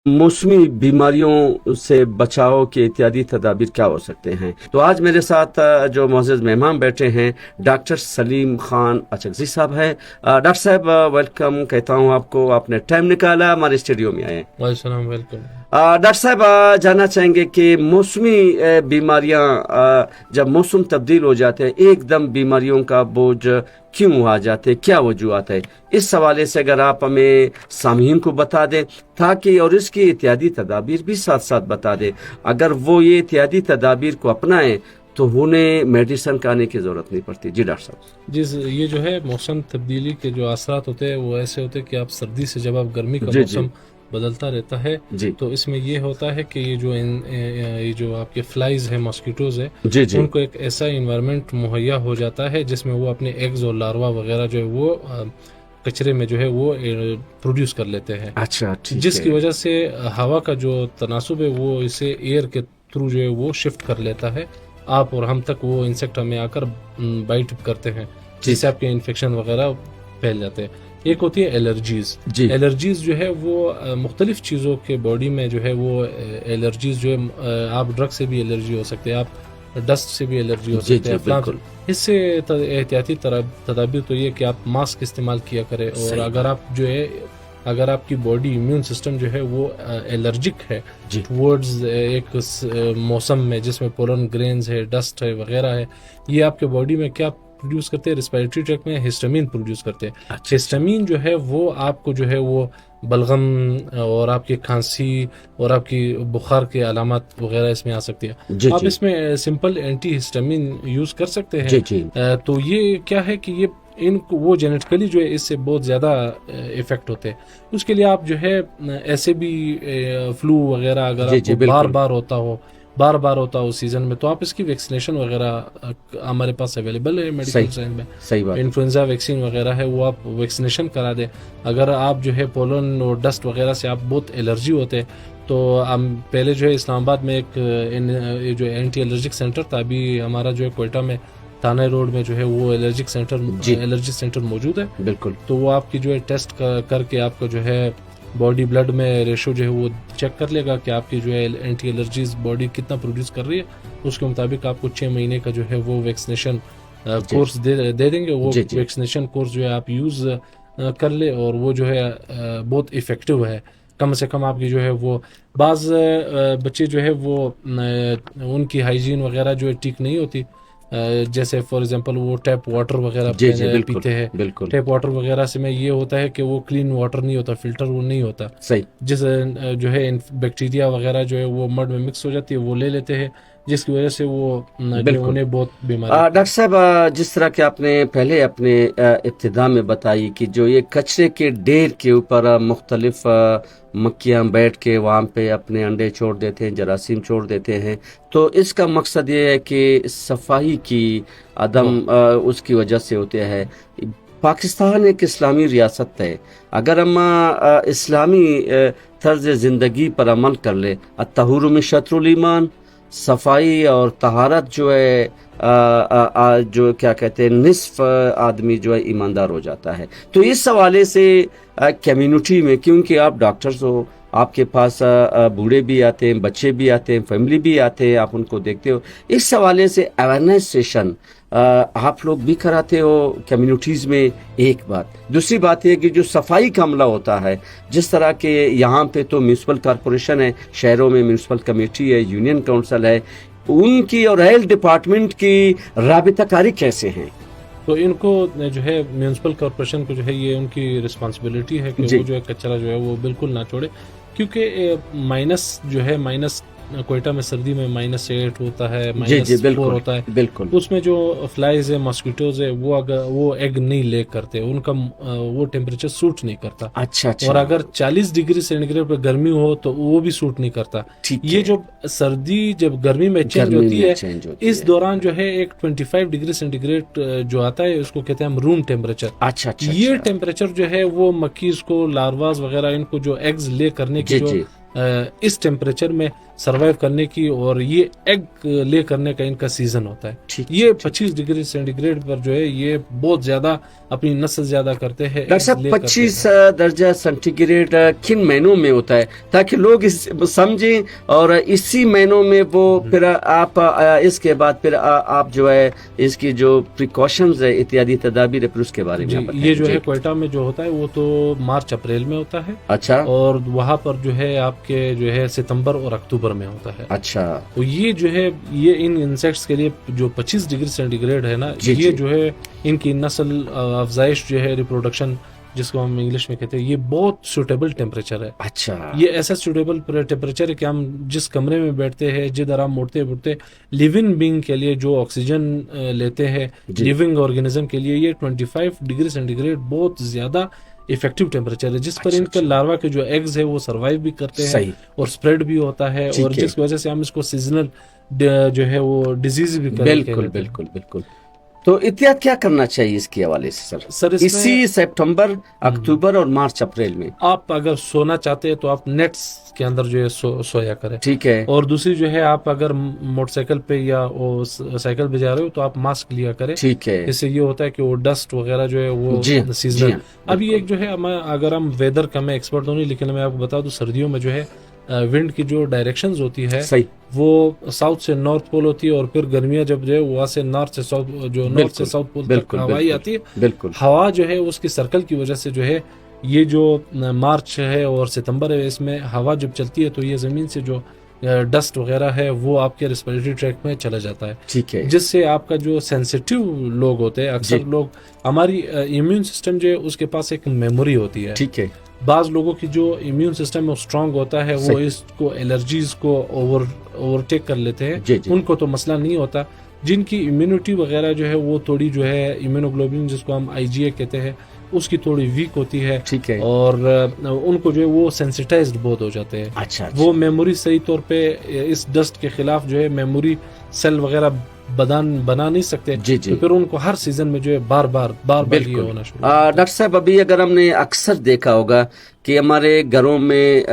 मौसमी बीमारियों से बचाव के इत्यादि तदाबीर क्या हो सकते हैं। तो आज मेरे साथ जो मोअज़्ज़ज़ मेहमान बैठे हैं डॉक्टर सलीम खान अचकज़ी साहब है। डॉक्टर साहब वेलकम कहता हूं आपको, आपने टाइम निकाला हमारे स्टूडियो में आए। वालेकुम वेलकम। डॉक्टर साहब जानना चाहेंगे कि मौसमी बीमारियां जब मौसम तब्दील हो जाते हैं एकदम बीमारियों का बोझ क्यों आ जाते हैं, क्या वजूहत है, इस हवाले से अगर आप हमें सामीन को बता दें ताकि, और इसकी इत्यादी तदाबीर भी साथ साथ बता दें। अगर वो ये इत्यादी तदाबीर को अपनाएं तो उन्हें मेडिसिन का आने की ज़रूरत नहीं पड़ती। जी डॉक्टर साहब। जी, ये जो है मौसम तब्दीली के जो असरात होते हैं वो ऐसे होते हैं कि आप सर्दी से जब आप गर्मी का जी मौसम बदलता रहता है जी तो इसमें ये होता है कि ये जो आपके फ्लाइज है, मॉस्किटोज है, जी जी उनको एक ऐसा इन्वायरमेंट मुहैया हो जाता है जिसमें वो अपने एग्स और लार्वा वगैरह जो है वो कचरे में जो है वो प्रोड्यूस कर लेते हैं। अच्छा ठीक जिसकी है। वजह से हवा का जो तनासुब है वो इसे एयर के थ्रू जो है वो शिफ्ट कर लेता है, आप और हम तक वो इंसेक्ट हमें आकर बाइट करते हैं, जिससे आपके इन्फेक्शन वगैरह फैल जाते हैं। एक होती है एलर्जीज। जी एलर्जीज जो है वो मुख्तलिफ चीज़ों के बॉडी में जो है वो एलर्जीज जो है, आप ड्रग से भी एलर्जी हो सकते हैं, आप डस्ट से भी एलर्जी हो जी सकते जी हैं। बिल्कुल इससे एहतियाती तदाबीर तो ये कि आप मास्क इस्तेमाल किया करें, और सही अगर आप जो है अगर आपकी बॉडी इम्यून सिस्टम जो है वो एलर्जिक है जी टुवर्ड्स एक मौसम में जिसमें पोलन ग्रेन्स है, डस्ट है वगैरह है, ये आपके बॉडी में क्या प्रोड्यूस करते हैं, रिस्पिरेटरी ट्रैक्ट में हिस्टामिन प्रोड्यूस करते हैं। अच्छा हिस्टामिन जो है वो आपको जो है वो बलगम और आपकी खांसी और आपकी बुखार के अलामत वगैरह इसमें आ सकती है। जी आप जी इसमें सिंपल एंटी हिस्टामिन यूज़ कर सकते हैं। जी जी तो ये क्या है कि ये इनको वो जेनेटिकली जो है इससे बहुत ज़्यादा इफेक्ट होते हैं। उसके लिए आप जो है ऐसे भी फ्लू वगैरह अगर जी जी आपको बार बिल्कुल बार होता हो सीजन में, तो आप इसकी वैक्सीनेशन वगैरह हमारे पास अवेलेबल है मेडिकल साइंस में। सही बात है। इन्फ्लुएंजा वैक्सीन वगैरह है वो आप वैक्सीनेशन करा दें। अगर आप जो है पोलन और डस्ट वगैरह से आप बहुत एलर्जी होते हैं तो हम पहले जो है इस्लामाबाद में एक जो एंटी एलर्जिक सेंटर था, अभी हमारा जो है कोयटा में थाना रोड में जो है वो एलर्जी सेंटर मौजूद है। बिल्कुल तो वो आपकी जो है टेस्ट करके आपको जो है बॉडी ब्लड में रेशो जो है वो चेक कर लेगा कि आपकी जो है एंटी एलर्जीज बॉडी कितना प्रोड्यूस कर रही है। उसके मुताबिक आपको 6 महीने का जो है वो वैक्सीनेशन कोर्स दे देंगे। वो वैक्सीनेशन कोर्स जो है आप यूज़ कर ले, और वो जो है बहुत इफ़ेक्टिव है। कम से कम आपकी जो है वो बाज़ बच्चे जो है वो उनकी हाइजीन वगैरह जो है ठीक नहीं होती, जैसे फॉर एग्जांपल वो टैप वाटर वगैरह पीते हैं। बिल्कुल टैप वाटर वगैरह से में ये होता है कि वो क्लीन वाटर नहीं होता, फिल्टर वो नहीं होता, सही। जिस जो है बैक्टीरिया वगैरह जो है वो मड में मिक्स हो जाती है, वो ले लेते हैं, जिसकी वजह से वो उन्हें बहुत बीमारी। डॉक्टर साहब जिस तरह के आपने पहले अपने इब्तिदा में बताई कि जो ये कचरे के ढेर के ऊपर मुख्तलिफ मक्खियाँ बैठ के वहाँ पे अपने अंडे छोड़ देते हैं, जरासीम छोड़ देते हैं, तो इसका मकसद ये है कि सफाई की अदम उसकी वजह से होते हैं। पाकिस्तान एक इस्लामी रियासत है, अगर हम इस्लामी तर्ज ज़िंदगी पर अमल कर ले, अत्तहुरु मिन शत्रुल ईमान, सफाई और तहारत जो है जो क्या कहते हैं निस्फ आदमी जो है ईमानदार हो जाता है। तो इस हवाले से कम्युनिटी में, क्योंकि आप डॉक्टर्स हो, आपके पास बूढ़े भी आते हैं, बच्चे भी आते हैं, फैमिली भी आते हैं, आप उनको देखते हो, इस हवाले से अवेयरनेस सेशन आप लोग भी कराते हो कम्युनिटीज़ में। एक बात, दूसरी बात ये कि जो सफाई का अमला होता है, जिस तरह के यहाँ पे तो म्यूनसिपल कॉरपोरेशन है, शहरों में म्यूनसिपल कमेटी है, यूनियन काउंसिल है, उनकी और हेल्थ डिपार्टमेंट की राबिताकारी कैसे हैं? तो इनको जो है म्यूनसिपल कॉरपोरेशन को जो है ये उनकी रिस्पांसिबिलिटी है कि वो जो है कचरा जो है वो बिल्कुल ना छोड़े, क्योंकि माइनस कोयटा में सर्दी में -8 होता है, -4 होता है, बिल्कुल उसमें जो फ्लाइज है, मॉस्किटोज है, वो अगर वो एग नहीं ले करते, उनका वो टेम्परेचर सूट नहीं करता। अच्छा और अगर 40 डिग्री सेंटीग्रेड पर गर्मी हो तो वो भी सूट नहीं करता। ये जो सर्दी जब गर्मी में चेंज होती है, इस दौरान जो है एक 25 डिग्री सेंटीग्रेड जो आता है उसको कहते हैं हम रूम टेम्परेचर। अच्छा ये टेम्परेचर जो है वो मक्खी को, लार्वास वगैरह, इनको जो एग्स ले करने की जो इस टेम्परेचर में सर्वाइव करने की, और ये एग ले करने का इनका सीजन होता है। ठीक, ये 25 डिग्री सेंटीग्रेड पर जो है ये बहुत ज्यादा अपनी नस्ल ज्यादा करते हैं। डॉक्टर साहब 25 दर्जा सेंटीग्रेड किन महीनों में होता है, ताकि लोग इस समझें, और इसी महीनों में वो फिर आप इसके बाद फिर आप जो है इसकी जो प्रिकॉशंस है, इत्यादि तदाबीर है, फिर उसके बारे में आप बताएं। ये जो है क्वेटा में जो होता है वो तो मार्च अप्रैल में होता है। अच्छा। और वहाँ पर जो है आपके जो है सितंबर और अक्टूबर में होता है। अच्छा। तो ये जो है ये इन इंसेक्ट्स के लिए जो 25 डिग्री सेंटीग्रेड है ना, ये जो है इनकी नस्ल अफजाइश जो है, रिप्रोडक्शन जिसको हम इंग्लिश में कहते हैं, ये बहुत सूटेबल टेम्परेचर है। अच्छा। ये ऐसा सूटेबल टेम्परेचर है कि हम जिस कमरे में बैठते हैं, जिधर हम उठते उठते लिविंग बीइंग के लिए जो ऑक्सीजन लेते हैं, लिविंग ऑर्गेनिज्म के लिए ये 25 डिग्री सेंटीग्रेड बहुत ज्यादा इफेक्टिव टेम्परेचर है, जिस पर इनके लार्वा के जो एग्स है वो सर्वाइव भी करते हैं और स्प्रेड भी होता है, और जिसकी वजह से हम इसको सीजनल जो है वो डिजीज भी करते हैं। बिल्कुल बिल्कुल बिल्कुल। तो एहतियात क्या करना चाहिए इसके हवाले से सर इसी सितंबर, अक्टूबर और मार्च अप्रैल में? आप अगर सोना चाहते हैं तो आप नेट्स के अंदर जो है सोया करें। ठीक है। और दूसरी जो है, आप अगर मोटरसाइकिल पे या साइकिल पे जा रहे हो तो आप मास्क लिया करें। ठीक है। इससे ये होता है कि वो डस्ट वगैरह जो है वो सीजनल। अभी एक जो है, अगर हम वेदर का, मैं एक्सपर्ट तो नहीं, लेकिन मैं आपको बता दूं, सर्दियों में जो है विंड की जो डायरेक्शंस होती है सही, वो साउथ से नॉर्थ पोल होती है, और फिर गर्मियां जब जो है वहां से नॉर्थ से साउथ, जो नॉर्थ से साउथ पोल तक हवाई आती है। बिल्कुल। हवा जो है उसकी सर्कल की वजह से जो है ये जो मार्च है और सितंबर है, इसमें हवा जब चलती है तो ये जमीन से जो डस्ट वगैरह है वो आपके रेस्पिरेटरी ट्रैक्ट में चला जाता है। ठीक है। जिससे आपका जो सेंसिटिव लोग होते हैं, अक्सर लोग, हमारी इम्यून सिस्टम जो है उसके पास एक मेमोरी होती है। ठीक है। बाज लोगों की जो इम्यून सिस्टम है स्ट्रांग होता है, वो इसको एलर्जीज को ओवरटेक कर लेते हैं। उनको तो मसला नहीं होता। जिनकी इम्यूनिटी वगैरह जो है वो थोड़ी जो है इम्यूनोग्लोबिन, जिसको हम IgA कहते हैं, उसकी थोड़ी वीक होती है। ठीक है। और उनको जो है वो सेंसिटाइज्ड बहुत हो जाते हैं। अच्छा। वो मेमोरी सही तौर पे इस डस्ट के खिलाफ जो है मेमोरी सेल वगैरह बना नहीं सकते। जी जी। तो फिर उनको हर सीजन में जो है बार बार ये होना शुरू। डॉक्टर साहब, अभी अगर हमने अक्सर देखा होगा कि हमारे घरों में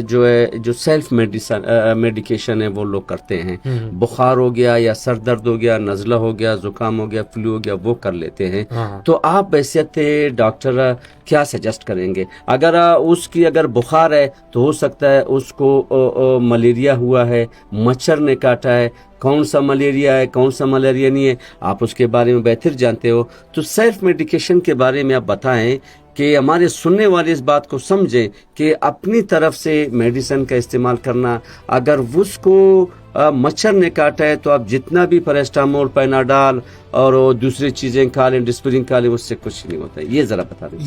जो है जो सेल्फ मेडिकेशन है वो लोग करते हैं, बुखार हो गया या सर दर्द हो गया, नज़ला हो गया, जुकाम हो गया, फ्लू हो गया, वो कर लेते हैं। तो आप हैसियत डॉक्टर क्या सजेस्ट करेंगे? अगर उसकी अगर बुखार है तो हो सकता है उसको मलेरिया हुआ है, मच्छर ने काटा है, कौन सा मलेरिया है कौन सा मलेरिया नहीं है, आप उसके बारे में बेहतर जानते हो। तो सेल्फ मेडिकेशन के बारे में आप बताएं कि हमारे सुनने वाले इस बात को समझें कि अपनी तरफ से मेडिसिन का इस्तेमाल करना, अगर उसको मच्छर ने काटा है तो आप जितना भी पैरास्टामोल, पैनाडॉल और दूसरी चीजें खा लें, डिस्प्रिन खा लें, उससे कुछ नहीं होता है। ये जरा बता दें।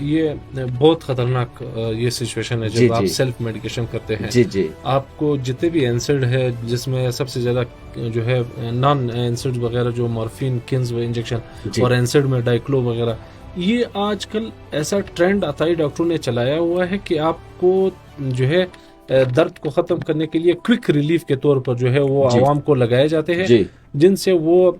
ये बहुत खतरनाक ये सिचुएशन है जब आप सेल्फ मेडिकेशन करते हैं। जी जी। आपको जितने भी एनसिड है, जिसमें सबसे ज्यादा जो है नॉन एनसिड वगैरह, जो मॉर्फिन, किन्स इंजेक्शन, और एनसिड में डाइक्लो वगैरह, ये आजकल ऐसा ट्रेंड अताई डॉक्टरों ने चलाया हुआ है कि आपको जो है दर्द को खत्म करने के लिए क्विक रिलीफ के तौर पर जो है वो आवाम को लगाए जाते हैं, जिनसे वो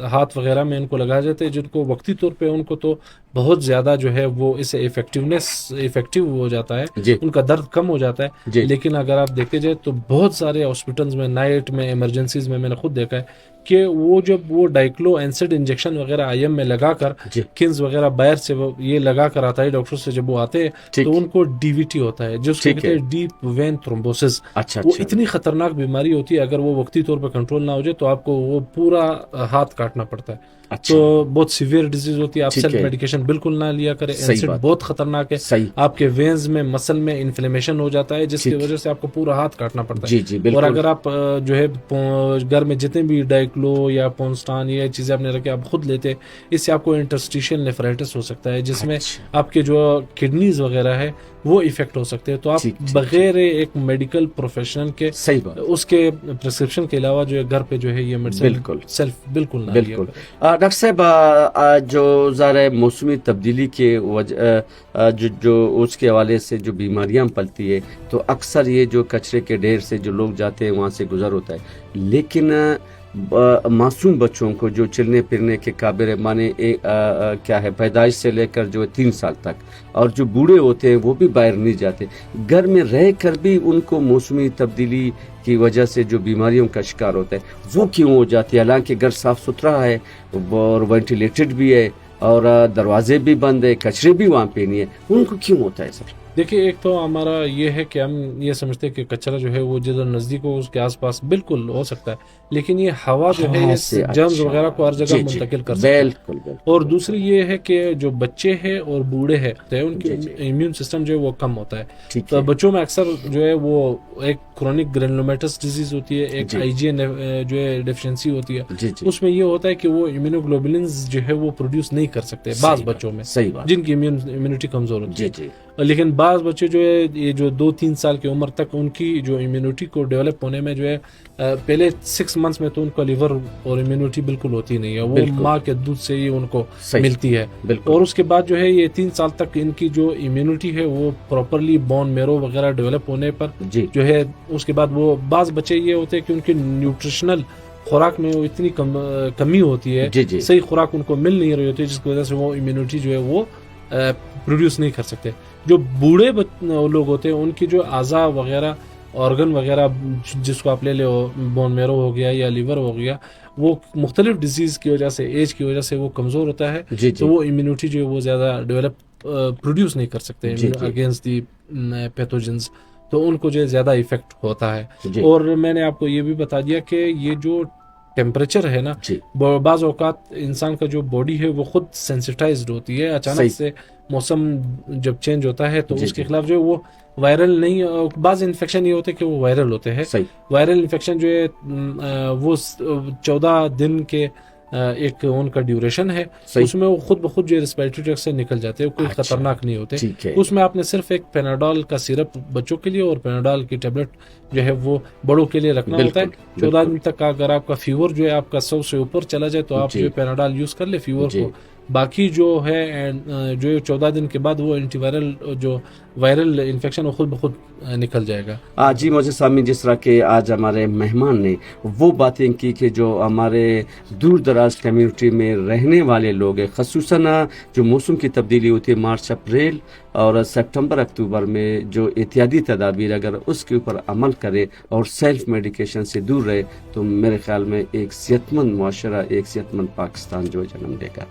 हाथ वगैरह में इनको लगाए जाते हैं, जिनको वक्ती तौर पे उनको तो बहुत ज्यादा जो है वो इससे इफेक्टिव हो जाता है, उनका दर्द कम हो जाता है। लेकिन अगर आप देखते जाए तो बहुत सारे हॉस्पिटल्स में, नाइट में, इमरजेंसीज में मैंने खुद देखा है कि वो जब वो डाइक्लो एनसिड इंजेक्शन वगैरह IM में लगाकर, किन्स वगैरह बाहर से ये लगाकर आता है डॉक्टर से, जब वो आते हैं तो उनको DVT होता है, जिसको कहते हैं डीप वेन थ्रोम्बोसिस। वो इतनी खतरनाक बीमारी होती है, अगर वो वक्ती तौर पर कंट्रोल ना हो जाए तो आपको वो पूरा हाथ काटना पड़ता है। तो बहुत सीवियर डिजीज होती है। आप सेल्फ मेडिकेशन बिल्कुल ना लिया करें। एसिड बहुत खतरनाक है। आपके वेन्स में, मसल में इन्फ्लेमेशन हो जाता है, जिसकी वजह से आपको पूरा हाथ काटना पड़ता है। और अगर आप जो है घर में जितने भी डाइक्लो या पोन्स्टान ये चीजें आपने रखे, आप खुद लेते, इससे आपको इंटरस्टिशियल नेफ्राइटिस हो सकता है, जिसमें आपके जो किडनीज वगैरह है वो इफेक्ट हो सकते हैं। तो आप बगैर एक मेडिकल प्रोफेशनल के, उसके प्रिस्क्रिप्शन के अलावा जो है घर पे जो है ये मेडिसिन सेल्फ बिल्कुल ना लिया करें। डॉक्टर साहब, जो ज़रा मौसमी तब्दीली के जो उसके हवाले से जो बीमारियां पलती है, तो अक्सर ये जो कचरे के ढेर से जो लोग जाते हैं वहाँ से गुजर होता है, लेकिन मासूम बच्चों को जो चलने फिरने के काबिल है, माने क्या है, पैदाइश से लेकर जो 3 साल तक, और जो बूढ़े होते हैं वो भी बाहर नहीं जाते, घर में रह कर भी उनको मौसमी तब्दीली की वजह से जो बीमारियों का शिकार होता है वो क्यों हो जाती है? हालांकि घर साफ सुथरा है और वेंटिलेटेड भी है और दरवाजे भी बंद है, कचरे भी वहाँ पे नहीं है, उनको क्यों होता है सर? देखिए, एक तो हमारा ये है कि हम ये समझते हैं कि कचरा जो है वो जिधर नज़दीक हो उसके आसपास बिल्कुल हो सकता है, लेकिन ये हवा जो है ये से जर्म्स अच्छा, वगैरह को हर जगह जी जी, मुंतकिल कर सकता है। बिल्कुल बिल्कुल। और दूसरी ये है कि जो बच्चे हैं और बूढ़े हैं तो उनके जी, जी। इम्यून सिस्टम जो है वो कम होता है। ठीक तो है, बच्चों में अक्सर जो है वो एक क्रोनिक ग्रेनुलोमेटस डिजीज होती है, एक जी। आईजीएन जो है डेफिशिएंसी होती है। जी जी, उसमें ये होता है कि वो इम्यूनोग्लोबुलिन्स जो है वो प्रोड्यूस नहीं कर सकते बाज सही बच्चों बात, में, सही बात, जिनकी इम्यूनिटी कमजोर होती जी है। जी, लेकिन बाज बच्चे जो है ये जो 2-3 साल की उम्र तक उनकी जो इम्यूनिटी को डेवलप होने में जो है पहले 6 मंथ्स में तो उनका लिवर और इम्यूनिटी बिल्कुल होती नहीं है, वो बिल्कुल। माँ के दूध से ही उनको सही, मिलती है। बिल्कुल, और उसके बाद जो है ये 3 साल तक इनकी जो इम्यूनिटी है वो प्रॉपरली बोन मेरो वगैरह डेवलप होने पर जी जो है उसके बाद वो बाज बच्चे ये होते हैं कि उनकी न्यूट्रिशनल खुराक में वो इतनी कमी होती है, जी जी, सही खुराक उनको मिल नहीं रही होती है, जिसकी वजह से वो इम्यूनिटी जो है वो प्रोड्यूस नहीं कर सकते। जो बूढ़े लोग होते हैं उनकी जो आज़ा वगैरह ऑर्गन वगैरह जिसको आप ले लो, बोन मेरो हो गया या लीवर हो गया, वो मुख्तलिफ डिजीज़ की वजह से, एज की वजह से वो कमज़ोर होता है, जी तो जी, वो इम्यूनिटी जो है वो ज़्यादा डेवलप प्रोड्यूस नहीं कर सकते जी, जी। अगेंस्ट दी पैथोजेंस, तो उनको जो है ज़्यादा इफेक्ट होता है। जी। और मैंने आपको ये भी बता दिया कि ये जो टेम्परेचर है ना, जी, बाज़ औक़ात इंसान का जो बॉडी है वो खुद सेंसिटाइज्ड होती है, अचानक सही। से मौसम जब चेंज होता है तो जी, उसके जी। खिलाफ जो है वो वायरल नहीं, बाज़ इन्फेक्शन ये होते हैं कि वो वायरल होते हैं। सही, वायरल इन्फेक्शन जो है वो 14 दिन के एक उनका ड्यूरेशन है, सही। उसमें वो खुद ब खुद जो रेस्पिरेटरी ट्रैक्ट से निकल जाते हैं, कोई अच्छा, खतरनाक नहीं होते। ठीक है, उसमें आपने सिर्फ एक पेनाडॉल का सिरप बच्चों के लिए और पेनाडॉल की टेबलेट जो है वो बड़ों के लिए रखना होता है। बिल्कुल, 14 बिल्कुल। दिन तक का अगर आपका फीवर जो है आपका 100 से ऊपर चला जाए तो आप जी। जो है पेनाडॉल यूज कर ले फीवर जी। को। बाकी जो है जो है 14 दिन के बाद वो एंटीवायरल जो वायरल इन्फेक्शन वो खुद ब खुद निकल जाएगा। जी मुझे सामी, जिस तरह के आज हमारे मेहमान ने वो बातें की कि जो हमारे दूर दराज कम्युनिटी में रहने वाले लोग हैं, खसूसन जो मौसम की तब्दीली होती है मार्च अप्रैल और सितंबर अक्टूबर में, जो एहतियाती तदाबीर अगर उसके ऊपर अमल करे और सेल्फ मेडिकेशन से दूर रहे तो मेरे ख्याल में एक सेहतमंद मुआशरा, एक सेहतमंद पाकिस्तान जो जन्म देगा।